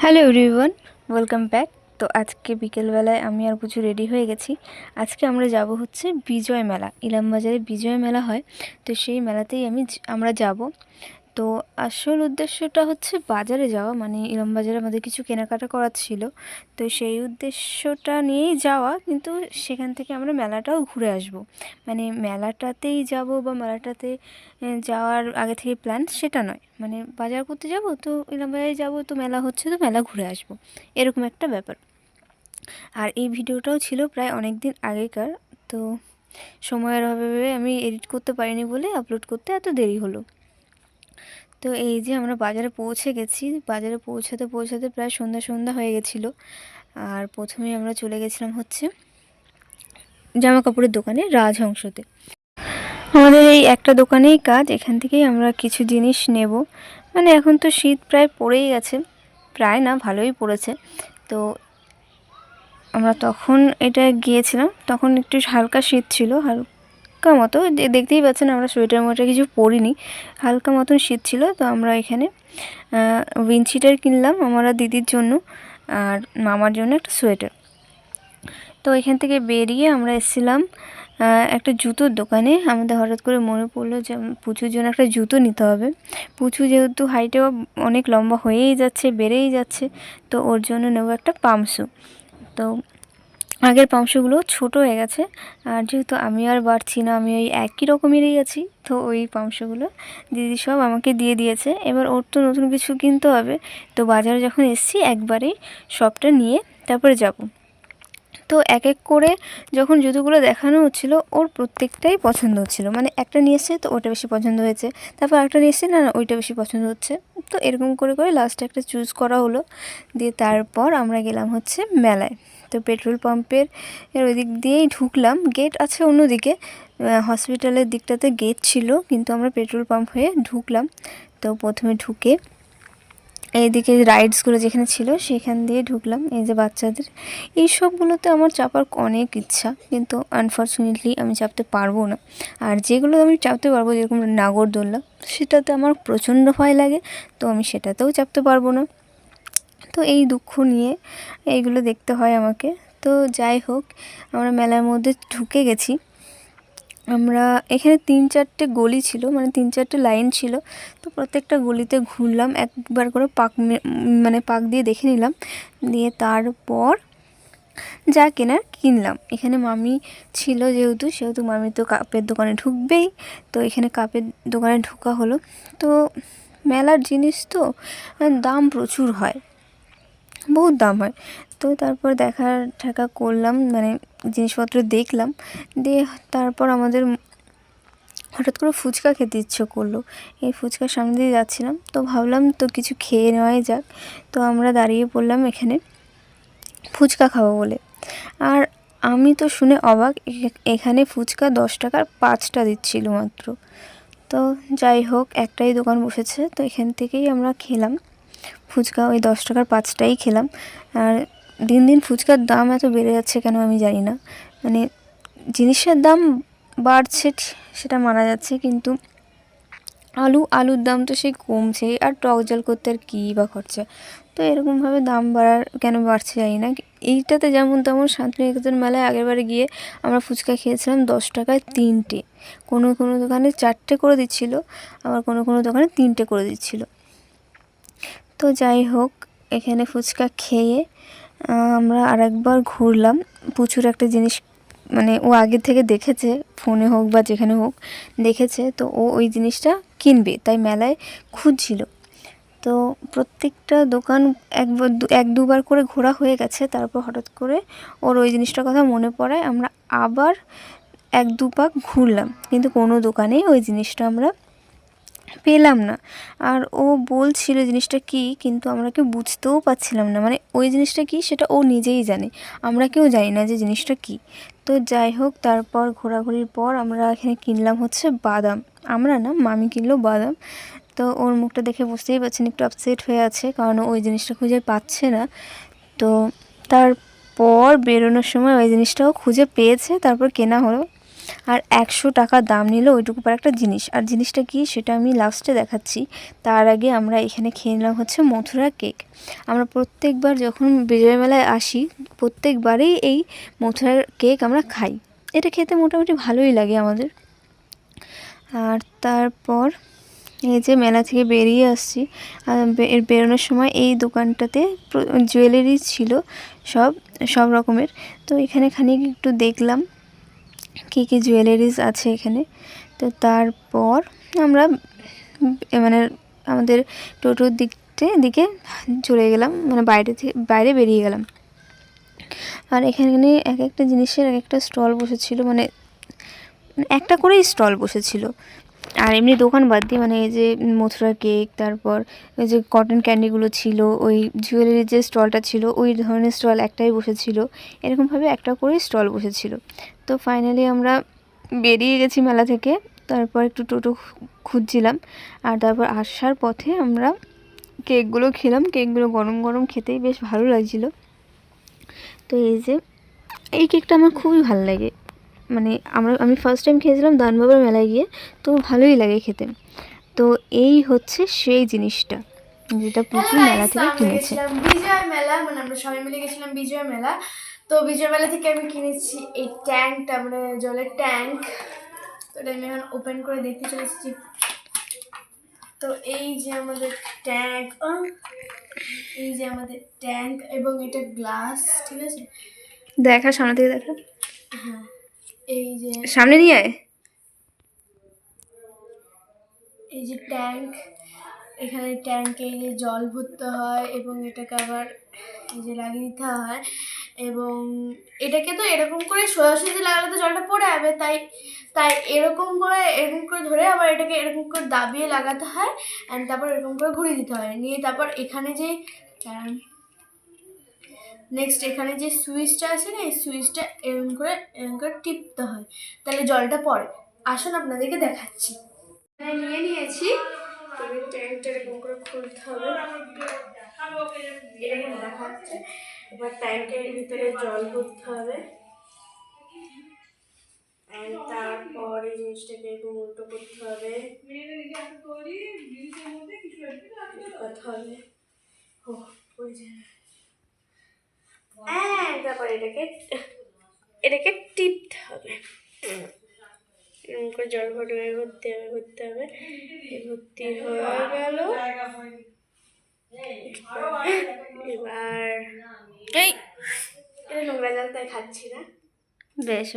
Hello everyone, welcome back. তো আজকে বিকেলবেলায় আমি আর পুচু রেডি হয়ে গেছি। আজকে আমরা যাব হচ্ছে বিজয় মেলা। ইলামবাজারে বিজয় মেলা হয়, তো সেই মেলাতেই আমরা যাব। তো আসল উদ্দেশ্যটা হচ্ছে বাজারে যাওয়া, মানে ইলামবাজারে আমাদের কিছু কেনাকাটা করার ছিল। তো সেই উদ্দেশ্যটা নিয়েই যাওয়া, কিন্তু সেখান থেকে আমরা মেলাটাও ঘুরে আসব। মানে মেলাটাতেই যাব বা মেলাটাতে যাওয়ার আগে থেকে প্ল্যান সেটা নয়, মানে বাজার করতে যাব, তো ইলামবাজারে যাব, তো মেলা হচ্ছে, তো মেলা ঘুরে আসব, এরকম একটা ব্যাপার। আর এই ভিডিওটাও ছিল প্রায় অনেক দিন আগেকার, তো সময়ের অভাবে আমি এডিট করতে পারিনি বলে আপলোড করতে এত দেরি হলো। তো এই যে আমরা বাজারে পৌঁছে গেছি। বাজারে পৌঁছাতে পৌঁছাতে প্রায় সন্ধ্যা সন্ধ্যা হয়ে গেছিলো। আর প্রথমেই আমরা চলে গেছিলাম হচ্ছে জামা কাপড়ের দোকানে, রাজহংসতে। আমাদের এই একটা দোকানেই কাজ, এখান থেকেই আমরা কিছু জিনিস নেব। মানে এখন তো শীত প্রায় পড়েই গেছে, প্রায় না, ভালোই পড়েছে। তো আমরা তখন এটা গিয়েছিলাম, তখন একটু হালকা শীত ছিল, হালকা মতো, দেখতেই পাচ্ছেন আমরা সোয়েটার মোটা কিছু পরিনি, হালকা মতন শীত ছিল। তো আমরা এখানে উইন্ডশিটার কিনলাম আমার আর দিদির জন্য, আর মামার জন্য একটা সোয়েটার। তো এখান থেকে বেরিয়ে আমরা এসেছিলাম একটা জুতোর দোকানে। আমাদের হঠাৎ করে মনে পড়লো যে পুচুর জন্য একটা জুতো নিতে হবে। পুচু যেহেতু হাইটেও অনেক লম্বা হয়েই যাচ্ছে, বেড়েই যাচ্ছে, তো ওর জন্য নেব একটা পামসু। তো আগের পামসুগুলো ছোট হয়ে গেছে, আর যেহেতু আমি আর বাড়ছি না, আমি ওই একই রকমেরই আছি, তো ওই পামসুগুলো দিদি সব আমাকে দিয়ে দিয়েছে। এবার ওর তো নতুন কিছু কিনতে হবে, তো বাজারে যখন এসেছি একবারেই সবটা নিয়ে তারপরে যাব। তো এক এক করে যখন জুতোগুলো দেখানো হচ্ছিলো, ওর প্রত্যেকটাই পছন্দ হচ্ছিলো। মানে একটা নিয়ে এসছে তো ওটা বেশি পছন্দ হয়েছে, তারপর একটা নিয়ে এসছে, না না ওইটা বেশি পছন্দ হচ্ছে। তো এরকম করে করে লাস্টে একটা চুজ করা হলো। দিয়ে তারপর আমরা গেলাম হচ্ছে মেলায়। তো পেট্রোল পাম্পের ওই দিক দিয়েই ঢুকলাম, গেট আছে অন্যদিকে, হসপিটালের দিকটাতে গেট ছিল, কিন্তু আমরা পেট্রোল পাম্প হয়ে ঢুকলাম। তো প্রথমে ঢুকে এইদিকে রাইডসগুলো যেখানে ছিল সেখান দিয়ে ঢুকলাম। এই যে বাচ্চাদের এই সবগুলোতে আমার চাপার অনেক ইচ্ছা, কিন্তু আনফর্চুনেটলি আমি চাপতে পারবো না। আর যেগুলো আমি চাপতে পারবো, যেরকম নাগরদোল্লা, সেটাতে আমার প্রচণ্ড ভয় লাগে, তো আমি সেটাতেও চাপতে পারবো না। তো এই দুঃখ নিয়ে এইগুলো দেখতে হয় আমাকে। তো যাই হোক, আমরা মেলার মধ্যে ঢুকে গেছি। আমরা এখানে 3-4টে গলি ছিল, মানে 3-4টে লাইন ছিল। তো প্রত্যেকটা গলিতে ঘুরলাম, একবার করে মানে পাক দিয়ে দেখে নিলাম। দিয়ে তারপর যা কেনার কিনলাম। এখানে মামি ছিল সেহেতু মামি তো কাপের দোকানে ঢুকবেই, তো এখানে কাপের দোকানে ঢোকা হলো। তো মেলার জিনিস তো দাম প্রচুর হয়, বহুত দাম হয়। তো তারপর ঠেকা করলাম, মানে জিনিসপত্র দেখলাম। দিয়ে তারপর আমাদের হঠাৎ করে ফুচকা খেতে ইচ্ছে করলো। এই ফুচকার সামনে দিয়ে যাচ্ছিলাম, তো ভাবলাম তো কিছু খেয়ে নেওয়াই যাক। তো আমরা দাঁড়িয়ে পড়লাম এখানে ফুচকা খাবো বলে। আর আমি তো শুনে অবাক, এখানে ফুচকা 10 টাকার 5টা দিচ্ছিল মাত্র। তো যাই হোক, একটাই দোকান বসেছে, তো এখান থেকেই আমরা খেলাম ফুচকা, ওই 10 টাকার 5টাই খেলাম। আর দিন দিন ফুচকার দাম এত বেড়ে যাচ্ছে কেন আমি জানি না। মানে জিনিসের দাম বাড়ছে সেটা মানা যাচ্ছে, কিন্তু আলুর দাম তো সেই কমছে, আর টক জল করতে আর কী বা খরচা। তো এরকমভাবে দাম কেন বাড়ছে জানি না। এইটাতে যেমন তেমন শান্তিনিকেতন মেলায় আগেরবারে গিয়ে আমরা ফুচকা খেয়েছিলাম 10 টাকায় 3টে। কোনো কোনো দোকানে 4টে করে দিচ্ছিলো, আবার কোনো কোনো দোকানে 3টে করে দিচ্ছিলো। তো যাই হোক, এখানে ফুচকা খেয়ে আমরা আরেকবার ঘুরলাম। প্রচুর একটা জিনিস, মানে ও আগে থেকে দেখেছে, ফোনে হোক বা যেখানে হোক দেখেছে, তো ও ওই জিনিসটা কিনবে, তাই মেলায় খুঁজছিল। তো প্রত্যেকটা দোকান এক দুবার করে ঘোরা হয়ে গেছে, তারপর হঠাৎ করে ওর ওই জিনিসটার কথা মনে পড়ায় আমরা আবার 1-2 পাক ঘুরলাম, কিন্তু কোনো দোকানেই ওই জিনিসটা আমরা পেলাম না। আর ও বলছিল জিনিসটা কী, কিন্তু আমরা কেউ বুঝতেও পারছিলাম না। মানে ওই জিনিসটা কী সেটা ও নিজেই জানে, আমরা কেউ জানি না যে জিনিসটা কী। তো যাই হোক, তারপর ঘোরাঘুরির পর আমরা এখানে কিনলাম হচ্ছে বাদাম। আমরা না, মামি কিনলো বাদাম। তো ওর মুখটা দেখে বুঝতেই পারছেন একটু আপসেট হয়ে আছে, কারণ ওই জিনিসটা খুঁজে পাচ্ছে না। তো তারপর বেরোনোর সময় ওই জিনিসটাও খুঁজে পেয়েছে, তারপর কেনা হলো। আর 100 টাকা দাম নিল ওইটুকু পর একটা জিনিস। আর জিনিসটা কি সেটা আমি লাস্টে দেখাচ্ছি। তার আগে আমরা এখানে খেয়ে নিলাম হচ্ছে মথুরা কেক। আমরা প্রত্যেকবার যখন বিজয় মেলায় আসি প্রত্যেকবারেই এই মথুরার কেক আমরা খাই। এটা খেতে মোটামুটি ভালোই লাগে আমাদের। আর তারপর এই যে মেলা থেকে বেরিয়ে আসছি, বেরোনোর সময় এই দোকানটাতে জুয়েলারি ছিল সব রকমের। তো এখানে খানিক একটু দেখলাম কী কী জুয়েলারিস আছে এখানে। তো তারপর আমরা মানে আমাদের টোটোর দিকে চলে গেলাম, মানে বাইরে বেরিয়ে গেলাম। আর এখানে এক একটা জিনিসের এক একটা স্টল বসেছিল, মানে একটা করেই স্টল বসেছিল। আর এমনি দোকান বাদ দিয়ে মানে এই যে মথুরা কেক, তারপর ওই যে কটন ক্যান্ডিগুলো ছিল, ওই জুয়েলারির যে স্টলটা ছিল ওই ধরনের স্টল একটাই বসেছিল। এরকমভাবে একটা করেই স্টল বসেছিল। তো ফাইনালি আমরা বেরিয়ে গেছি মেলা থেকে। তারপর একটু টোটো খুঁজছিলাম। আর তারপর আসার পথে আমরা কেকগুলো খেলাম। কেকগুলো গরম গরম খেতেই বেশ ভালো লাগছিলো। তো এই কেকটা আমার খুবই ভালো লাগে। মানে আমি ফার্স্ট টাইম খেয়েছিলাম দানবাবার মেলায় গিয়ে, তো ভালোই লাগে খেতে। তো এই হচ্ছে সেই জিনিসটা যেটা পুচু মেলা থেকে কিনেছে। বিজয় মেলা, মানে আমরা সবাই মিলে গেছিলাম বিজয় মেলা। তো বিজয় মেলা থেকে আমি কিনেছি এই ট্যাঙ্কটা, মানে জলের ট্যাঙ্ক। তো এটা আমি এখন ওপেন করে দেখতে চলে এসেছি। তো এই যে আমাদের ট্যাঙ্ক, এবং এটা গ্লাস, ঠিক আছে? দেখা সামনে থেকে দেখা। হ্যাঁ, এই যে সামনে নিয়ে আয়। এই যে ট্যাঙ্ক, এখানে ট্যাঙ্কে এই যে জল ভরতে হয় এবং এটাকে আবার এই যে লাগিয়ে দিতে হয়। এবং এটাকে তো এরকম করে সোজাসুজি লাগালে তো জলটা পড়ে যাবে, তাই এরকম করে ধরে আবার এটাকে এরকম করে দাবিয়ে লাগাতে হয়। অ্যান্ড তারপর এরকম করে ঘুরিয়ে দিতে হয়, নিয়ে তারপর এখানে যে নেক্সট এখানে যে সুইচটা আছে না, এই সুইচটা এরকম করে টিপতে হয়, তাহলে জলটা পড়ে। আসুন আপনাদেরকে দেখাচ্ছি। নিয়ে নিয়েছি, তবে ট্যাঙ্কটা এরকম করে খুলতে হবে, এরকম দেখাচ্ছে। এবার ট্যাঙ্কের ভিতরে জল ভরতে হবে, তারপর এই জিনিসটাকে এরকম উল্টো করতে হবে, তারপর এটাকে টিপতে হবে, এরকম করে জল ভর্তি হবে। ভর্তি হয়ে গেল। এবার এই নোংরা জল তাই খাচ্ছি না। বেশ।